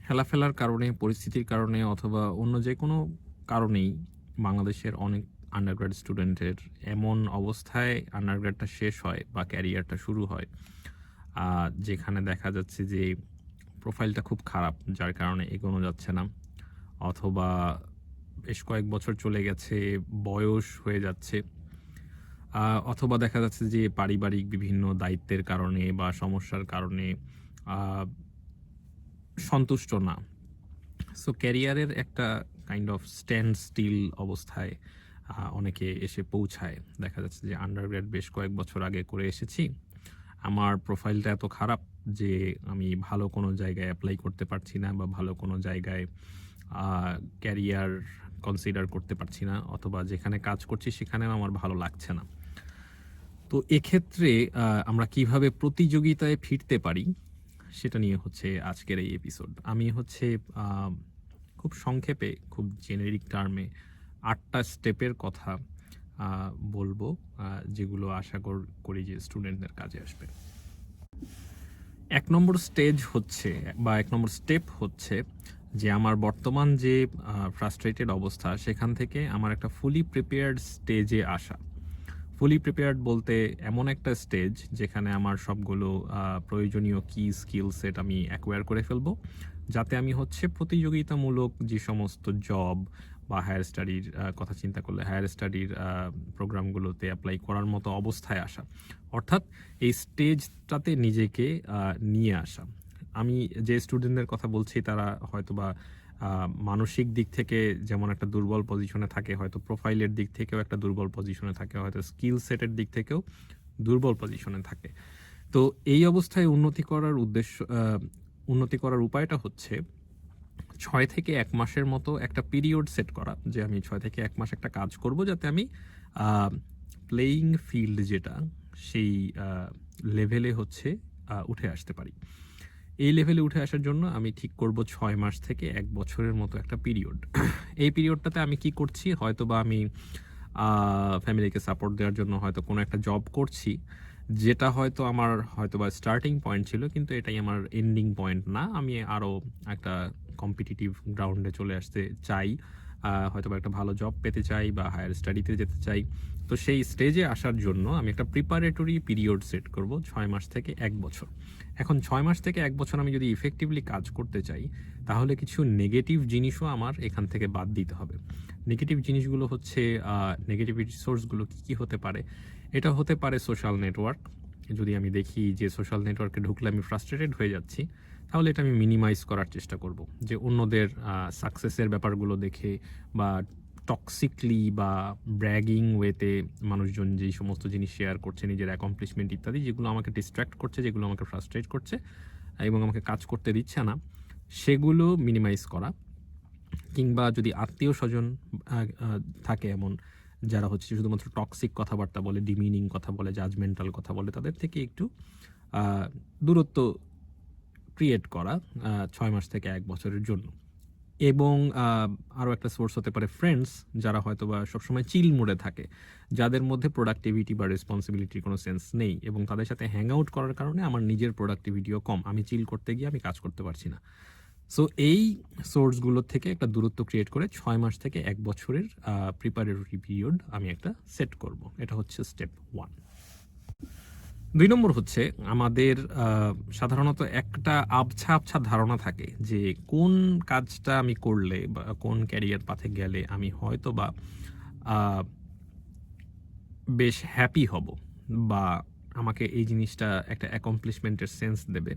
হেলাফেলার কারণে, পরিস্থিতির কারণে অথবা অন্য যে কোনো কারণেই বাংলাদেশের অনেক আন্ডারগ্রেড স্টুডেন্টের এমন অবস্থায় আন্ডারগ্রেডটা শেষ হয় বা ক্যারিয়ারটা শুরু হয় যেখানে দেখা যাচ্ছে যে প্রোফাইলটা খুব খারাপ, যার কারণে এগোনো যাচ্ছে না, অথবা বেশ কয়েক বছর চলে গেছে, বয়স হয়ে যাচ্ছে, অথবা দেখা যাচ্ছে যে পারিবারিক বিভিন্ন দায়িত্বের কারণে বা সমস্যার কারণে সন্তুষ্ট না। সো ক্যারিয়ারের একটা কাইন্ড অফ স্ট্যান্ড স্টিল অবস্থায় অনেকে এসে পৌঁছায়। দেখা যাচ্ছে যে আন্ডারগ্রেড বেশ কয়েক বছর আগে করে এসেছি, আমার প্রোফাইলটা এত খারাপ যে আমি ভালো কোনো জায়গায় অ্যাপ্লাই করতে পারছি না বা ভালো কোনো জায়গায় ক্যারিয়ার কনসিডার করতে পারছি না, অথবা যেখানে কাজ করছি সেখানেও আমার ভালো লাগছে না। তো এক্ষেত্রে আমরা কিভাবে প্রতিযোগিতায় ফিরতে পারি সেটা নিয়ে হচ্ছে আজকের এই এপিসোড। আমি হচ্ছে খুব সংক্ষেপে, খুব জেনেরিক টার্মে 8টা স্টেপের কথা বলবো, যেগুলো আশা করি যে স্টুডেন্টদের কাজে আসবে। 1 নম্বর স্টেজ হচ্ছে বা 1 নম্বর স্টেপ হচ্ছে যে আমার বর্তমান যে ফ্রাস্ট্রেটেড অবস্থা সেখান থেকে আমার একটা ফুলি প্রিপেয়ার্ড স্টেজে আসা। ফুলি প্রিপেয়ার্ড বলতে এমন একটা স্টেজ যেখানে আমার সবগুলো প্রয়োজনীয় কি স্কিল সেট আমি অ্যাকোয়ার করে ফেলবো, যাতে আমি হচ্ছে প্রতিযোগিতামূলক যে সমস্ত জব বা হায়ার স্টাডির কথা চিন্তা করলে হায়ার স্টাডির প্রোগ্রামগুলোতে অ্যাপ্লাই করার মতো অবস্থায় আসা, অর্থাৎ এই স্টেজটাতে নিজেকে নিয়ে আসা। আমি যে স্টুডেন্টদের কথা বলছি তারা হয়তোবা মানসিক দিক থেকে যেমন একটা দুর্বল পজিশনে থাকে, হয়তো প্রোফাইলের দিক থেকেও একটা দুর্বল পজিশনে থাকে, হয়তো স্কিল সেটের দিক থেকেও দুর্বল পজিশনে থাকে। তো এই অবস্থায় উন্নতি করার উপায়টা হচ্ছে 6 থেকে 1 মাসের মতো একটা পিরিয়ড সেট করা, যে আমি 6 থেকে 1 মাস একটা কাজ করব যাতে আমি প্লেয়িং ফিল্ড যেটা সেই লেভেলে হচ্ছে উঠে আসতে পারি। এই লেভেলে উঠে আসার জন্য আমি ঠিক করব 6 মাস থেকে 1 বছরের মতো একটা পিরিয়ড। এই পিরিয়ডটাতে আমি কি করছি, হয়তো বা আমি ফ্যামিলিকে সাপোর্ট দেওয়ার জন্য হয়তো কোনো একটা জব করছি, যেটা হয়তো আমার হয়তো বা স্টার্টিং পয়েন্ট ছিল, কিন্তু এটাই আমার এন্ডিং পয়েন্ট না। আমি আরও একটা কম্পিটিটিভ গ্রাউন্ডে চলে আসতে চাই, হয়তো বা একটা ভালো জব পেতে চাই বা হায়ার স্টাডিতে যেতে চাই। তো সেই স্টেজে আসার জন্য আমি একটা প্রিপারেটরি পিরিয়ড সেট করব 6 মাস থেকে 1 বছর। এখন 6 মাস থেকে 1 বছর আমি যদি ইফেক্টিভলি কাজ করতে চাই, তাহলে কিছু নেগেটিভ জিনিসও আমার এখান থেকে বাদ দিতে হবে। নেগেটিভ জিনিসগুলো হচ্ছে নেগেটিভ রিসোর্সগুলো কী হতে পারে। এটা হতে পারে সোশ্যাল নেটওয়ার্ক। যদি আমি দেখি যে সোশ্যাল নেটওয়ার্কে ঢুকলে আমি ফ্রাস্ট্রেটেড হয়ে যাচ্ছি, তাহলে এটা আমি মিনিমাইজ করার চেষ্টা করব, যে অন্যদের সাকসেসের ব্যাপারগুলো দেখে বা টক্সিকলি বা ব্র্যাগিং ওয়েতে মানুষজন যেই সমস্ত জিনিস শেয়ার করছে, নিজের অ্যাকমপ্লিশমেন্ট ইত্যাদি, যেগুলো আমাকে ডিস্ট্র্যাক্ট করছে, যেগুলো আমাকে ফ্রাস্ট্রেট করছে এবং আমাকে কাজ করতে দিচ্ছে না, সেগুলো মিনিমাইজ করা। কিংবা যদি আত্মীয় স্বজন থাকে এমন যারা হচ্ছে শুধুমাত্র টক্সিক কথাবার্তা বলে, ডিমিনিং কথা বলে, জাজমেন্টাল কথা বলে, তাদের থেকে একটু দূরত্ব ক্রিয়েট করা 6 মাস থেকে 1 বছরের জন্য। এবং আরও একটা সোর্স হতে পারে ফ্রেন্ডস, যারা হয়তো বা সবসময় চিল মুডে থাকে, যাদের মধ্যে প্রোডাক্টিভিটি বা রেসপন্সিবিলিটির কোনো সেন্স নেই, এবং তাদের সাথে হ্যাং আউট করার কারণে আমার নিজের প্রোডাক্টিভিটিও কম, আমি চিল করতে গিয়ে আমি কাজ করতে পারছি না। সো এই সোর্সগুলোর থেকে একটা দূরত্ব ক্রিয়েট করে 6 মাস থেকে 1 বছরের প্রিপারেটরি পিরিয়ড আমি একটা সেট করব। এটা হচ্ছে স্টেপ 1। 2 নম্বর হচ্ছে আমাদের সাধারণত একটা আবছা ধারণা থাকে যে কোন কাজটা আমি করলে বা কোন ক্যারিয়ার পাথে গেলে আমি হয়তো বা বেশ হ্যাপি হব, বা আমাকে এই জিনিসটা একটা অ্যাকমপ্লিশমেন্টের সেন্স দেবে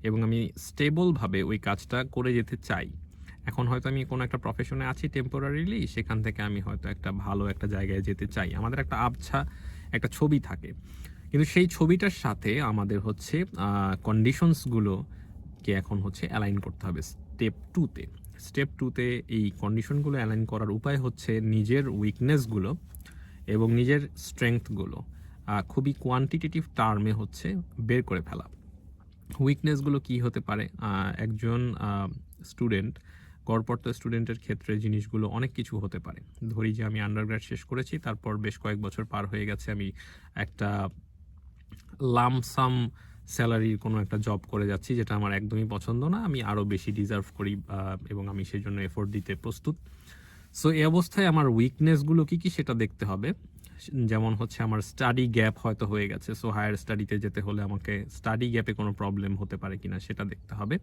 এবং আমি স্টেবলভাবে ওই কাজটা করে যেতে চাই। এখন হয়তো আমি কোনো একটা প্রফেশনে আছি টেম্পোরারিলি, সেখান থেকে আমি হয়তো একটা ভালো একটা জায়গায় যেতে চাই। আমাদের একটা আবছা একটা ছবি থাকে, কিন্তু সেই ছবিটার সাথে আমাদের হচ্ছে কন্ডিশনসগুলোকে এখন হচ্ছে অ্যালাইন করতে হবে স্টেপ টুতে এই কন্ডিশনগুলো অ্যালাইন করার উপায় হচ্ছে নিজের উইকনেসগুলো এবং নিজের স্ট্রেংথগুলো খুবই কোয়ান্টিটেটিভ টার্মে হচ্ছে বের করে ফেলা। উইকনেসগুলো কি হতে পারে? একজন স্টুডেন্ট, গড়পড়তা স্টুডেন্টের ক্ষেত্রে জিনিসগুলো অনেক কিছু হতে পারে। ধরি যে আমি আন্ডারগ্র্যাড শেষ করেছি, তারপর বেশ কয়েক বছর পার হয়ে গেছে, আমি একটা লামসাম স্যালারির কোনো একটা জব করে যাচ্ছি যেটা আমার একদমই পছন্দ না, আমি আরও বেশি ডিজার্ভ করি এবং আমি সেই জন্য এফোর্ট দিতে প্রস্তুত। সো এই অবস্থায় আমার উইকনেসগুলো কী কী সেটা দেখতে হবে। যেমন হচ্ছে আমার স্টাডি গ্যাপ হয়তো হয়ে গেছে, সো হায়ার স্টাডিতে যেতে হলে আমাকে স্টাডি গ্যাপে কোনো প্রবলেম হতে পারে কিনা সেটা দেখতে হবে।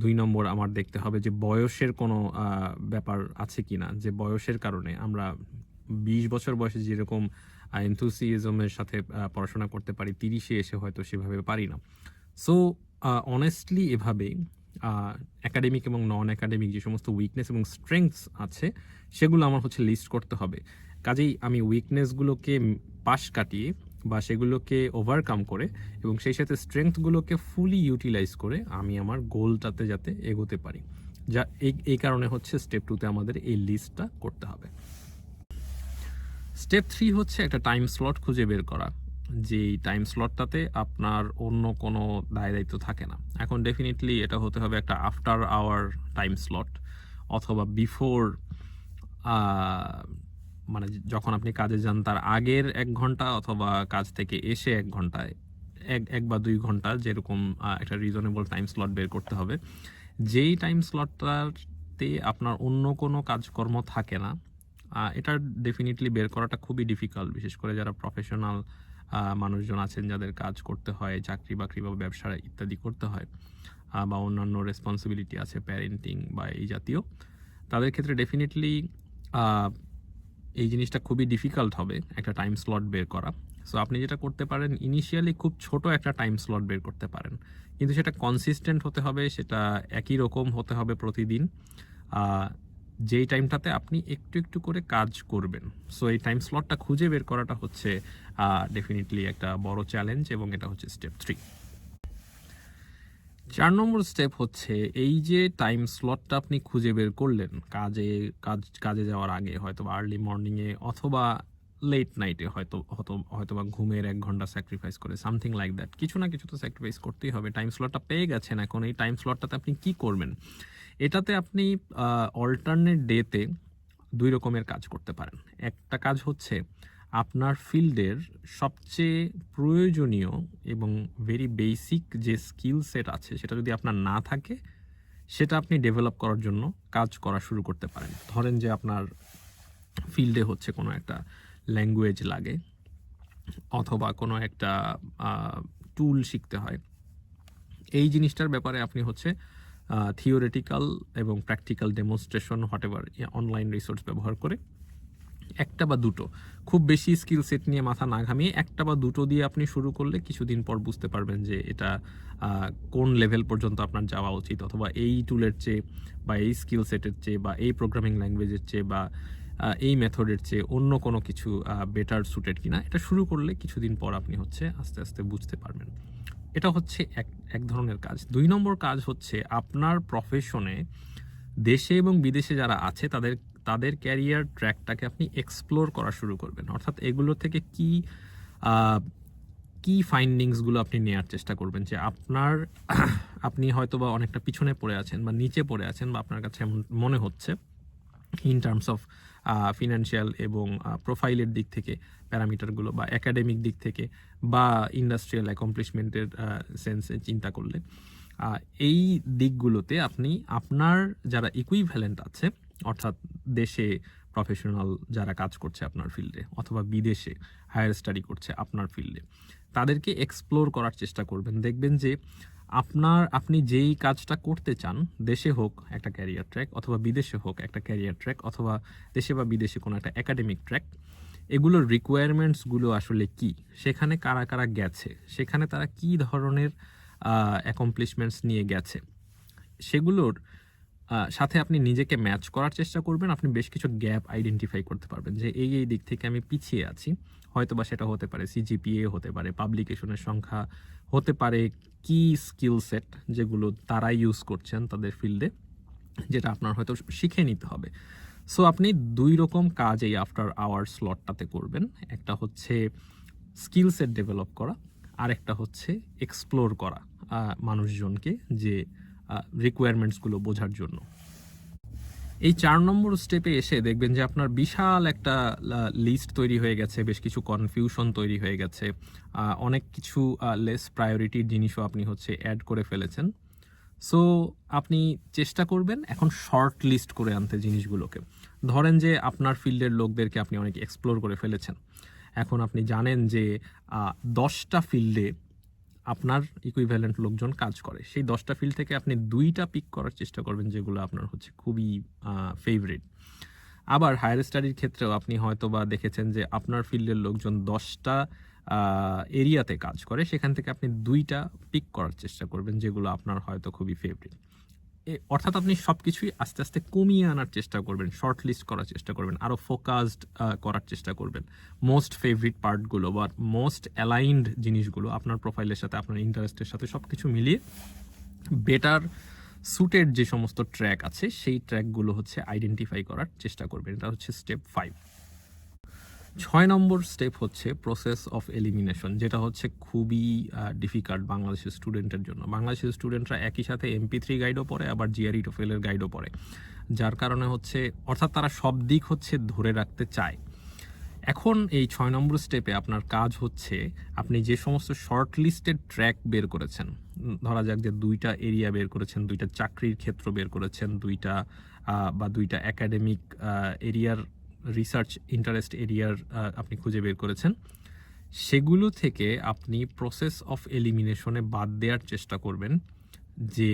2 নম্বর আমার দেখতে হবে যে বয়সের কোনো ব্যাপার আছে কিনা, যে বয়সের কারণে আমরা 20 বছর বয়সে যেরকম এনথুসিয়াজমের সাথে পড়াশোনা করতে পারি, 30-এ এসে হয়তো সেভাবে পারি না। সো অনেস্টলি এভাবেই একাডেমিক এবং নন একাডেমিক যে সমস্ত উইকনেস এবং স্ট্রেংথস আছে সেগুলো আমার হচ্ছে লিস্ট করতে হবে। কাজেই আমি উইকনেসগুলোকে পাশ কাটিয়ে বা সেগুলোকে ওভারকাম করে এবং সেই সাথে স্ট্রেংথগুলোকে ফুলি ইউটিলাইজ করে আমি আমার গোলটাতে যাতে এগোতে পারি, যা এই কারণে হচ্ছে স্টেপ 2তে আমাদের এই লিস্টটা করতে হবে। স্টেপ 3 হচ্ছে একটা টাইম স্লট খুঁজে বের করা, যে টাইম স্লটটাতে আপনার অন্য কোনো দায় দায়িত্ব থাকে না। এখন ডেফিনেটলি এটা হতে হবে একটা আফটার আওয়ার টাইম স্লট, অথবা বিফোর, মানে যখন আপনি কাজে যান তার আগের 1 ঘন্টা, অথবা কাজ থেকে এসে 1 ঘন্টায়, এক বা 2 ঘন্টা, যেরকম একটা রিজনেবল টাইম স্লট বের করতে হবে। যেই টাইম স্লটটাতে আপনার অন্য কোনো কাজকর্ম থাকে না, এটা ডেফিনেটলি বের করাটা খুবই ডিফিকাল্ট, বিশেষ করে যারা প্রফেশনাল মানুষজন আছেন, যাদের কাজ করতে হয়, চাকরি বাকরি বা ব্যবসা ইত্যাদি করতে হয়, বা অন্যান্য রেসপন্সিবিলিটি আছে, প্যারেন্টিং বা এই জাতীয়, তাদের ক্ষেত্রে ডেফিনেটলি এই জিনিসটা খুবই ডিফিকাল্ট হবে একটা টাইম স্লট বের করা। সো আপনি যেটা করতে পারেন, ইনিশিয়ালি খুব ছোট একটা টাইম স্লট বের করতে পারেন, কিন্তু সেটা কনসিস্টেন্ট হতে হবে, সেটা একই রকম হতে হবে প্রতিদিন, যেই টাইমটাতে আপনি একটু একটু করে কাজ করবেন। সো এই টাইম স্লটটা খুঁজে বের করাটা হচ্ছে ডেফিনেটলি একটা বড় চ্যালেঞ্জ, এবং এটা হচ্ছে স্টেপ 3। 4 নম্বর স্টেপ হচ্ছে, এই যে টাইম স্লটটা আপনি খুঁজে বের করলেন কাজে যাওয়ার আগে, হয়তো আর্লি মর্নিংয়ে অথবা লেট নাইটে, হয়তো বা ঘুমের 1 ঘন্টা স্যাক্রিফাইস করে, সামথিং লাইক দ্যাট, কিছু না কিছু তো স্যাক্রিফাইস করতেই হবে। টাইম স্লটটা পেয়ে গেছেন, এখন এই টাইম স্লটটাতে আপনি কি করবেন? এটাতে আপনি অল্টারনেট ডেতে 2 রকমের কাজ করতে পারেন। একটা কাজ হচ্ছে আপনার ফিল্ডের সবচেয়ে প্রয়োজনীয় এবং ভেরি বেসিক যে স্কিল সেট আছে, সেটা যদি আপনার না থাকে, সেটা আপনি ডেভেলপ করার জন্য কাজ করা শুরু করতে পারেন। ধরেন যে আপনার ফিল্ডে হচ্ছে কোনো একটা ল্যাঙ্গুয়েজ লাগে, অথবা কোনো একটা টুল শিখতে হয়। এই জিনিসটার ব্যাপারে আপনি হচ্ছে থিওরিটিক্যাল এবং practical demonstration whatever online resource ব্যবহার করে একটা বা দুটো, খুব বেশি স্কিল সেট নিয়ে মাথা না ঘামিয়ে একটা বা দুটো দিয়ে আপনি শুরু করলে কিছুদিন পর বুঝতে পারবেন যে এটা কোন লেভেল পর্যন্ত আপনার যাওয়া উচিত, অথবা এই টুলের চেয়ে বা এই স্কিল সেটের চেয়ে বা এই প্রোগ্রামিং ল্যাঙ্গুয়েজের চেয়ে বা এই মেথডের চেয়ে অন্য কোনো কিছু বেটার সুটেড কিনা। এটা শুরু করলে কিছুদিন পর আপনি হচ্ছে আস্তে আস্তে বুঝতে পারবেন। এটা হচ্ছে এক ধরনের কাজ। 2 নম্বর কাজ হচ্ছে আপনার প্রফেশনে দেশে এবং বিদেশে যারা আছে তাদের ক্যারিয়ার ট্র্যাকটাকে আপনি এক্সপ্লোর করা শুরু করবেন। অর্থাৎ এগুলো থেকে কি ফাইন্ডিংসগুলো আপনি নেওয়ার চেষ্টা করবেন, যে আপনি হয়তো বা অনেকটা পিছনে পড়ে আছেন বা নিচে পড়ে আছেন, বা আপনার কাছে এমন মনে হচ্ছে ইন টার্মস অফ ফিনান্সিয়াল এবং প্রোফাইলের দিক থেকে প্যারামিটারগুলো, বা একাডেমিক দিক থেকে, বা ইন্ডাস্ট্রিয়াল অ্যাকমপ্লিশমেন্টের সেন্সে চিন্তা করলে, এই দিকগুলোতে আপনি আপনার যারা ইকুইভ্যালেন্ট আছে, অর্থাৎ দেশে প্রফেশনাল যারা কাজ করছে আপনার ফিল্ডে, অথবা বিদেশে হায়ার স্টাডি করছে আপনার ফিল্ডে, তাদেরকে এক্সপ্লোর করার চেষ্টা করবেন। দেখবেন যে আপনি যেই কাজটা করতে চান, দেশে হোক একটা ক্যারিয়ার ট্র্যাক, অথবা বিদেশে হোক একটা ক্যারিয়ার ট্র্যাক, অথবা দেশে বা বিদেশে কোনো একটা একাডেমিক ট্র্যাক, এগুলোর রিকোয়ারমেন্টসগুলো আসলে কি, সেখানে কারা কারা গেছে, সেখানে তারা কি ধরনের অ্যাকমপ্লিশমেন্টস নিয়ে গেছে, সেগুলোর সাথে আপনি নিজেকে ম্যাচ করার চেষ্টা করবেন। আপনি বেশ কিছু গ্যাপ আইডেন্টিফাই করতে পারবেন যে এই দিক থেকে আমি পিছিয়ে আছি। হয়তো বা সেটা হতে পারে সিজিপিএ, হতে পারে পাবলিকেশনের সংখ্যা, হতে পারে কি স্কিল সেট যেগুলো তারা ইউজ করছেন তাদের ফিল্ডে, যেটা আপনার হয়তো শিখে নিতে হবে। সো আপনি 2 রকম কাজ এই আফটার আওয়ার স্লটটাতে করবেন। একটা হচ্ছে স্কিল সেট ডেভেলপ করা, আর একটা হচ্ছে এক্সপ্লোর করা মানুষজনকে, যে রিকোয়ারমেন্টসগুলো বোঝার জন্য। এই 4 নম্বর স্টেপে এসে দেখবেন যে আপনার বিশাল একটা লিস্ট তৈরি হয়ে গেছে, বেশ কিছু কনফিউশন তৈরি হয়ে গেছে, অনেক কিছু লেস প্রায়োরিটির জিনিসও আপনি হচ্ছে অ্যাড করে ফেলেছেন। সো আপনি চেষ্টা করবেন এখন শর্ট লিস্ট করে আনতে জিনিসগুলোকে। ধরেন যে আপনার ফিল্ডের লোকদেরকে আপনি অনেক এক্সপ্লোর করে ফেলেছেন, এখন আপনি জানেন যে 10টা ফিল্ডে আপনার ইকুইভ্যালেন্ট লোকজন কাজ করে, সেই 10টা ফিল্ড থেকে আপনি 2টা পিক করার চেষ্টা করবেন যেগুলো আপনার হচ্ছে খুবই ফেভারিট। আবার হায়ার স্টাডির ক্ষেত্রেও আপনি হয়তো বা দেখেছেন যে আপনার ফিল্ডের লোকজন 10টা এরিয়াতে কাজ করে, সেখান থেকে আপনি 2টা পিক করার চেষ্টা করবেন যেগুলো আপনার হয়তো খুবই ফেভারিট। অর্থাৎ আপনি সব কিছুই আস্তে আস্তে কমিয়ে আনার চেষ্টা করবেন, শর্ট লিস্ট করার চেষ্টা করবেন, আরও ফোকাসড করার চেষ্টা করবেন। মোস্ট ফেভারিট পার্টগুলো বা মোস্ট অ্যালাইনড জিনিসগুলো আপনার প্রোফাইলের সাথে, আপনার ইন্টারেস্টের সাথে সব কিছু মিলিয়ে বেটার সুটেড যে সমস্ত ট্র্যাক আছে সেই ট্র্যাকগুলো হচ্ছে আইডেন্টিফাই করার চেষ্টা করবেন। এটা হচ্ছে স্টেপ 5। 6 নম্বর স্টেপ হচ্ছে প্রসেস অফ এলিমিনেশন, যেটা হচ্ছে খুবই ডিফিকাল্ট বাংলাদেশের স্টুডেন্টের জন্য। বাংলাদেশের স্টুডেন্টরা একই সাথে MP3 গাইডও পড়ে, আবার GRE টোফেলের গাইডও পড়ে, যার কারণে হচ্ছে অর্থাৎ তারা সব দিক হচ্ছে ধরে রাখতে চায়। এখন এই 6 নম্বর স্টেপে আপনার কাজ হচ্ছে আপনি যে সমস্ত শর্ট লিস্টেড ট্র্যাক বের করেছেন, ধরা যাক যে 2টা এরিয়া বের করেছেন, 2টা চাকরির ক্ষেত্র বের করেছেন, 2টা একাডেমিক এরিয়ার রিসার্চ ইন্টারেস্ট এরিয়ার আপনি খুঁজে বের করেছেন, সেগুলো থেকে আপনি প্রসেস অফ এলিমিনেশনে বাদ দেওয়ার চেষ্টা করবেন যে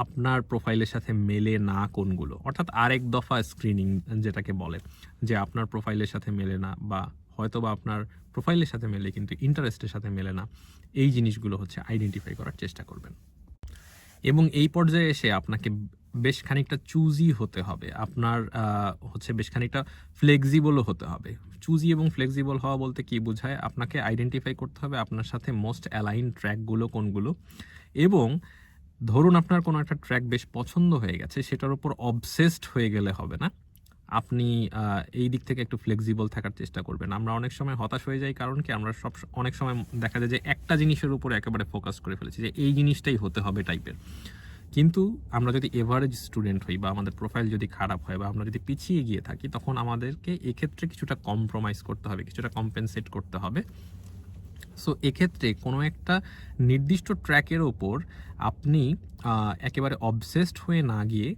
আপনার প্রোফাইলের সাথে মেলে না কোনগুলো, অর্থাৎ আরেক দফা স্ক্রিনিং যেটাকে বলে, যে আপনার প্রোফাইলের সাথে মেলে না বা হয়তো বা আপনার প্রোফাইলের সাথে মেলে কিন্তু ইন্টারেস্টের সাথে মেলে না, এই জিনিসগুলো হচ্ছে আইডেন্টিফাই করার চেষ্টা করবেন। এবং এই পর্যায়ে এসে আপনাকে বেশ খানিকটা চুজি হতে হবে, আপনার হচ্ছে বেশ খানিকটা ফ্লেক্সিবলও হতে হবে। চুজি এবং ফ্লেক্সিবল হওয়া বলতে কি বোঝায়, আপনাকে আইডেন্টিফাই করতে হবে আপনার সাথে মোস্ট অ্যালাইন ট্র্যাকগুলো কোনগুলো, এবং ধরুন আপনার কোনো একটা ট্র্যাক বেশ পছন্দ হয়ে গেছে, সেটার উপর অবসেসড হয়ে গেলে হবে না, আপনি এই দিক থেকে একটু ফ্লেক্সিবল থাকার চেষ্টা করবেন। আমরা অনেক সময় হতাশ হয়ে যাই, কারণ কি আমরা অনেক সময় দেখা যায় যে একটা জিনিসের উপর একেবারে ফোকাস করে ফেলেছি যে এই জিনিসটাই হতে হবে টাইপের। কিন্তু আমরা যদি এভারেজ স্টুডেন্ট হই বা আমাদের প্রোফাইল যদি খারাপ হয় বা আমরা যদি পিছিয়ে গিয়ে থাকি, তখন আমাদেরকে এক্ষেত্রে কিছুটা কম্প্রোমাইজ করতে হবে, কিছুটা কম্পেনসেট করতে হবে। সো এক্ষেত্রে কোনো একটা নির্দিষ্ট ট্র্যাকের ওপর আপনি একেবারে অবসেসড হয়ে না গিয়ে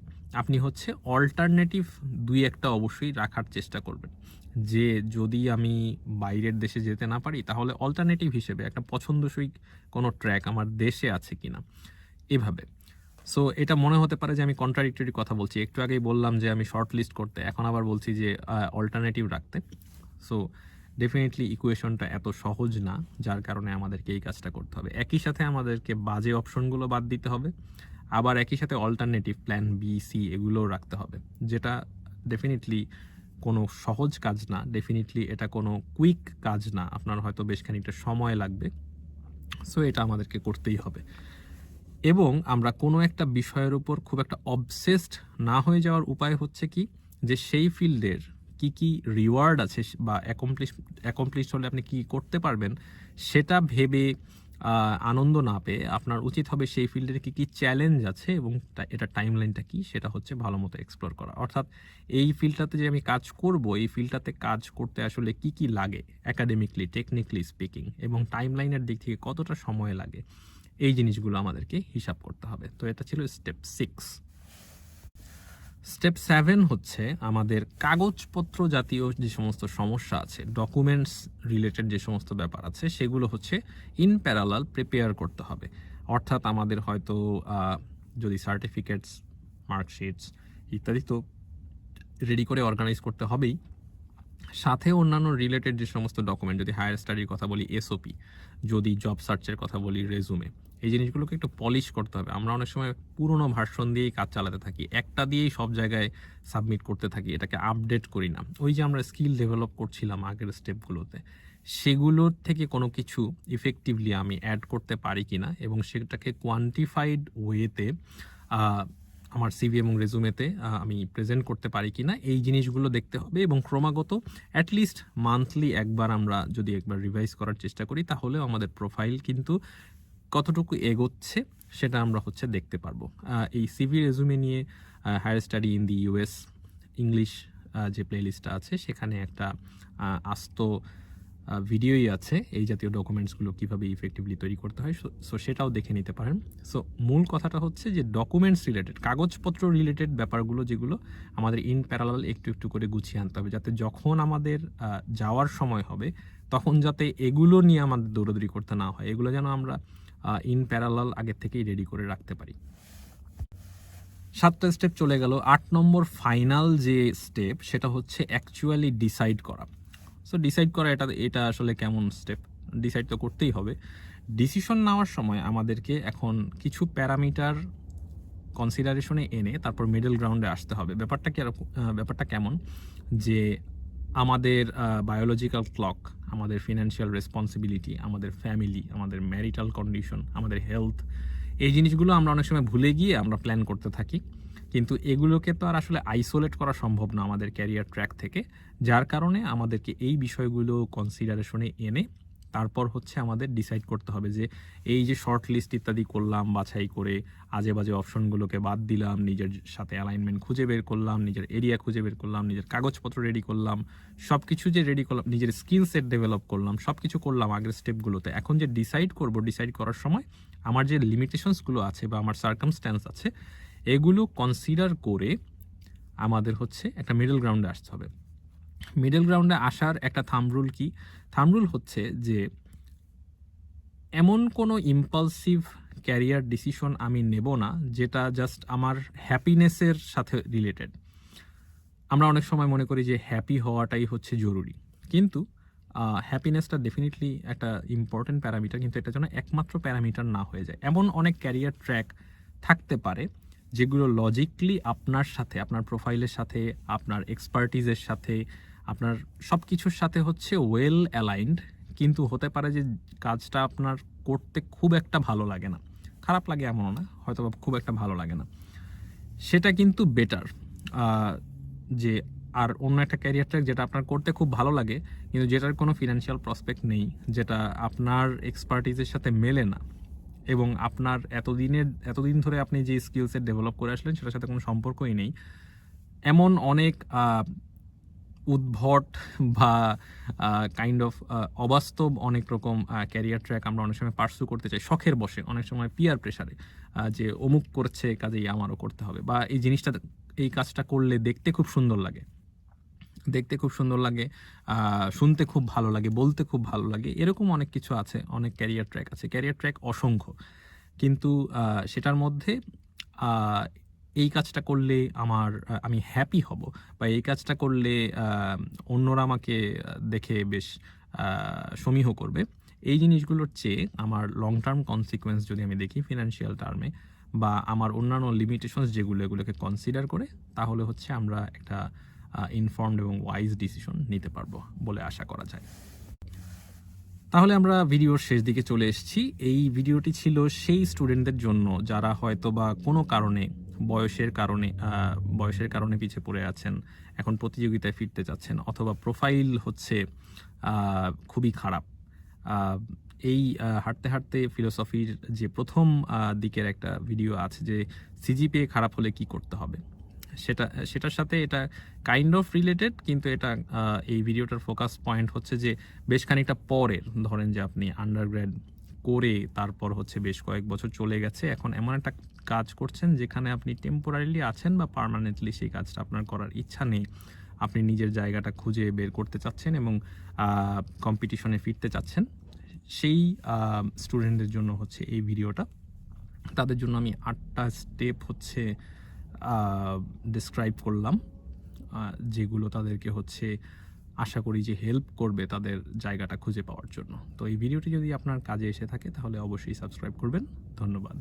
আপনি হচ্ছে অল্টারনেটিভ 2-1টা অবশ্যই রাখার চেষ্টা করবেন, যে যদি আমি বাইরের দেশে যেতে না পারি তাহলে অল্টারনেটিভ হিসেবে একটা পছন্দসই কোনো ট্র্যাক আমার দেশে আছে কিনা, এভাবে। সো এটা মনে হতে পারে যে আমি কন্ট্রাডিক্টরি কথা বলছি, একটু আগেই বললাম যে আমি শর্ট লিস্ট করতে, এখন আবার বলছি যে অল্টারনেটিভ রাখতে। সো ডেফিনেটলি ইকুয়েশনটা এত সহজ না, যার কারণে আমাদেরকে এই কাজটা করতে হবে। একই সাথে আমাদেরকে বাজে অপশনগুলো বাদ দিতে হবে, আবার একই সাথে অল্টারনেটিভ প্ল্যান B, C এগুলোও রাখতে হবে, যেটা ডেফিনেটলি কোনো সহজ কাজ না, ডেফিনেটলি এটা কোনো কুইক কাজ না, আপনার হয়তো বেশ খানিকটা সময় লাগবে। সো এটা আমাদেরকে করতেই হবে। এবং আমরা কোনো একটা বিষয়ের উপর খুব একটা অবসেসড না হয়ে যাওয়ার উপায় হচ্ছে কি, যে সেই ফিল্ডের কি কি রিওয়ার্ড আছে বা অ্যাকমপ্লিশ হলে আপনি কি করতে পারবেন সেটা ভেবে আনন্দ না পেয়ে আপনার উচিত হবে সেই ফিল্ডের কি কি চ্যালেঞ্জ আছে এবং এটা টাইমলাইনটা কি সেটা হচ্ছে ভালো মতো এক্সপ্লোর করা। অর্থাৎ এই ফিল্ডটাতে যে আমি কাজ করব, এই ফিল্ডটাতে কাজ করতে আসলে কি কি লাগে একাডেমিকলি, টেকনিক্যালি স্পিকিং, এবং টাইমলাইনের দিক থেকে কতটা সময় লাগে, এই জিনিসগুলো আমাদেরকে হিসাব করতে হবে। তো এটা ছিল স্টেপ 6। স্টেপ 7 হচ্ছে আমাদের কাগজপত্র জাতীয় যে সমস্ত সমস্যা আছে, ডকুমেন্টস রিলেটেড যে সমস্ত ব্যাপার আছে, সেগুলো হচ্ছে ইন প্যারালাল প্রিপেয়ার করতে হবে। অর্থাৎ আমাদের হয়তো যদি সার্টিফিকেটস, মার্কশিটস ইত্যাদি তো রেডি করে অর্গানাইজ করতে হবেই, সাথে অন্যান্য রিলেটেড যে সমস্ত ডকুমেন্ট, যদি হায়ার স্টাডির কথা বলি SOP, যদি জব সার্চের কথা বলি রেজুমে, এই জিনিসগুলোকে একটু পলিশ করতে হবে। আমরা অনেক সময় পুরনো ভার্সন দিয়েই কাজ চালাতে থাকি, একটা দিয়েই সব জায়গায় সাবমিট করতে থাকি, এটাকে আপডেট করি না। ওই যে আমরা স্কিল ডেভেলপ করছিলাম আগের স্টেপগুলোতে, সেগুলোর থেকে কোনো কিছু ইফেক্টিভলি আমি অ্যাড করতে পারি কিনা এবং সেটাকে কোয়ান্টিফাইড ওয়েতে আমার CV এবং রেজুমেতে আমি প্রেজেন্ট করতে পারি কিনা, এই জিনিসগুলো দেখতে হবে। এবং ক্রমাগত অ্যাটলিস্ট মান্থলি একবার আমরা যদি একবার রিভাইজ করার চেষ্টা করি, তাহলেও আমাদের প্রোফাইল কিন্তু কতটুকু এগোচ্ছে সেটা আমরা হচ্ছে দেখতে পারবো। এই CV রেজুমে নিয়ে higher study in the US English যে প্লেলিস্টটা আছে সেখানে একটা আস্ত ভিডিওই আছে এই জাতীয় ডকুমেন্টসগুলো কীভাবে ইফেক্টিভলি তৈরি করতে হয়, সো সেটাও দেখে নিতে পারেন। সো মূল কথাটা হচ্ছে যে ডকুমেন্টস রিলেটেড, কাগজপত্র রিলেটেড ব্যাপারগুলো যেগুলো আমাদের ইন প্যারালাল একটু একটু করে গুছিয়ে আনতে হবে, যাতে যখন আমাদের যাওয়ার সময় হবে তখন যাতে এগুলো নিয়ে আমাদের দৌড়াদৌড়ি করতে না হয়, এগুলো যেন আমরা ইন প্যারালাল আগের থেকেই রেডি করে রাখতে পারি। 7টা স্টেপ চলে গেল। 8 নম্বর ফাইনাল যে স্টেপ সেটা হচ্ছে অ্যাকচুয়ালি ডিসাইড করা। সো ডিসাইড করা এটা আসলে কেমন স্টেপ? ডিসাইড তো করতেই হবে। ডিসিশন নেওয়ার সময় আমাদেরকে এখন কিছু প্যারামিটার কনসিডারেশনে এনে তারপর মিডল গ্রাউন্ডে আসতে হবে। ব্যাপারটা কেমন যে আমাদের বায়োলজিক্যাল ক্লক, আমাদের ফিনান্সিয়াল রেসপন্সিবিলিটি, আমাদের ফ্যামিলি, আমাদের ম্যারিটাল কন্ডিশন, আমাদের হেলথ, এই জিনিসগুলো আমরা অনেক সময় ভুলে গিয়ে আমরা প্ল্যান করতে থাকি, কিন্তু এগুলোকে তো আর আসলে আইসোলেট করা সম্ভব না আমাদের ক্যারিয়ার ট্র্যাক থেকে। যার কারণে আমাদেরকে এই বিষয়গুলো কনসিডারেশনে এনে তারপর হচ্ছে আমাদের ডিসাইড করতে হবে যে এই যে শর্ট লিস্ট ইত্যাদি করলাম, বাছাই করে আজে বাজে অপশনগুলোকে বাদ দিলাম, নিজের সাথে অ্যালাইনমেন্ট খুঁজে বের করলাম, নিজের এরিয়া খুঁজে বের করলাম, নিজের কাগজপত্র রেডি করলাম, সব কিছু যে রেডি করলাম, নিজের স্কিল সেট ডেভেলপ করলাম, সব কিছু করলাম আগের স্টেপগুলোতে। এখন যে ডিসাইড করার সময় আমার যে লিমিটেশনসগুলো আছে বা আমার সার্কামস্ট্যান্স আছে এগুলো কনসিডার করে আমাদের হচ্ছে একটা মিডল গ্রাউন্ডে আসতে হবে। মিডল গ্রাউন্ডে আসার একটা থাম্ব রুল কি? থাম্ব রুল হচ্ছে যে এমন কোনো ইম্পালসিভ ক্যারিয়ার ডিসিশন আমি নেব না যেটা জাস্ট আমার হ্যাপিনেসের সাথে রিলেটেড। আমরা অনেক সময় মনে করি যে হ্যাপি হওয়াটাই হচ্ছে জরুরি, কিন্তু হ্যাপিনেসটা ডেফিনেটলি একটা ইম্পর্টেন্ট প্যারামিটার, কিন্তু এটা যেন একমাত্র প্যারামিটার না হয়ে যায়। এমন অনেক ক্যারিয়ার ট্র্যাক থাকতে পারে যেগুলো লজিকলি আপনার সাথে, আপনার প্রোফাইলের সাথে, আপনার এক্সপার্টিজের সাথে, আপনার সব কিছুর সাথে হচ্ছে ওয়েল অ্যালাইন্ড, কিন্তু হতে পারে যে কাজটা আপনার করতে খুব একটা ভালো লাগে না, খারাপ লাগে এমনও না, হয়তো খুব একটা ভালো লাগে না, সেটা কিন্তু বেটার যে আর অন্য একটা ক্যারিয়ার ট্র্যাক যেটা আপনার করতে খুব ভালো লাগে কিন্তু যেটার কোনো ফিনান্সিয়াল প্রসপেক্ট নেই, যেটা আপনার এক্সপার্টিজের সাথে মেলে না এবং আপনার এতদিন ধরে আপনি যে স্কিল সেট ডেভেলপ করে আসলেন সেটার সাথে কোনো সম্পর্কই নেই। এমন অনেক উদ্ভট বা কাইন্ড অফ অবাস্তব অনেক রকম ক্যারিয়ার ট্র্যাক আমরা অনেক সময় পার্সু করতে চাই শখের বসে, অনেক সময় পিয়ার প্রেশারে, যে অমুক করছে কাজেই আমারও করতে হবে, বা এই কাজটা করলে দেখতে খুব সুন্দর লাগে, শুনতে খুব ভালো লাগে, বলতে খুব ভালো লাগে, এরকম অনেক কিছু আছে, অনেক ক্যারিয়ার ট্র্যাক আছে, ক্যারিয়ার ট্র্যাক অসংখ্য, কিন্তু সেটার মধ্যে এই কাজটা করলে আমি হ্যাপি হব বা এই কাজটা করলে অন্যরা আমাকে দেখে বেশ সমীহ করবে, এই জিনিসগুলোর চেয়ে আমার লং টার্ম কনসিকুয়েন্স যদি আমি দেখি ফিনান্সিয়াল টার্মে বা আমার অন্যান্য লিমিটেশনস এগুলোকে কনসিডার করে, তাহলে হচ্ছে আমরা একটা ইনফর্মড এবং ওয়াইজ ডিসিশন নিতে পারবো বলে আশা করা যায়। তাহলে আমরা ভিডিওর শেষ দিকে চলে এসেছি। এই ভিডিওটি ছিল সেই স্টুডেন্টদের জন্য যারা হয়তো বা কোনো কারণে বয়সের কারণে পিছিয়ে পড়ে আছেন, এখন প্রতিযোগিতায় ফিরতে চাচ্ছেন, অথবা প্রোফাইল হচ্ছে খুবই খারাপ। এই হাঁটতে হাঁটতে ফিলোসফির যে প্রথম দিকের একটা ভিডিও আছে যে সিজিপিএ খারাপ হলে কি করতে হবে, সেটার সাথে এটা কাইন্ড অফ রিলেটেড, কিন্তু এটা এই ভিডিওটার ফোকাস পয়েন্ট হচ্ছে যে বেশ খানিকটা পরের, ধরেন যে আপনি আন্ডারগ্র্যাড করে তারপর হচ্ছে বেশ কয়েক বছর চলে গেছে, এখন এমন একটা কাজ করছেন যেখানে আপনি টেম্পোরারিলি আছেন বা পার্মানেন্টলি সেই কাজটা আপনার করার ইচ্ছা নেই, আপনি নিজের জায়গাটা খুঁজে বের করতে চাচ্ছেন এবং কম্পিটিশনে ফিরতে চাচ্ছেন, সেই স্টুডেন্টদের জন্য হচ্ছে এই ভিডিওটা। তাদের জন্য আমি 8টা স্টেপ হচ্ছে ডিসক্রাইব করলাম, যেগুলো তাদেরকে হচ্ছে আশা করি যে হেল্প করবে তাদের জায়গাটা খুঁজে পাওয়ার জন্য। তো এই ভিডিওটি যদি আপনার কাজে এসে থাকে তাহলে অবশ্যই সাবস্ক্রাইব করবেন। ধন্যবাদ।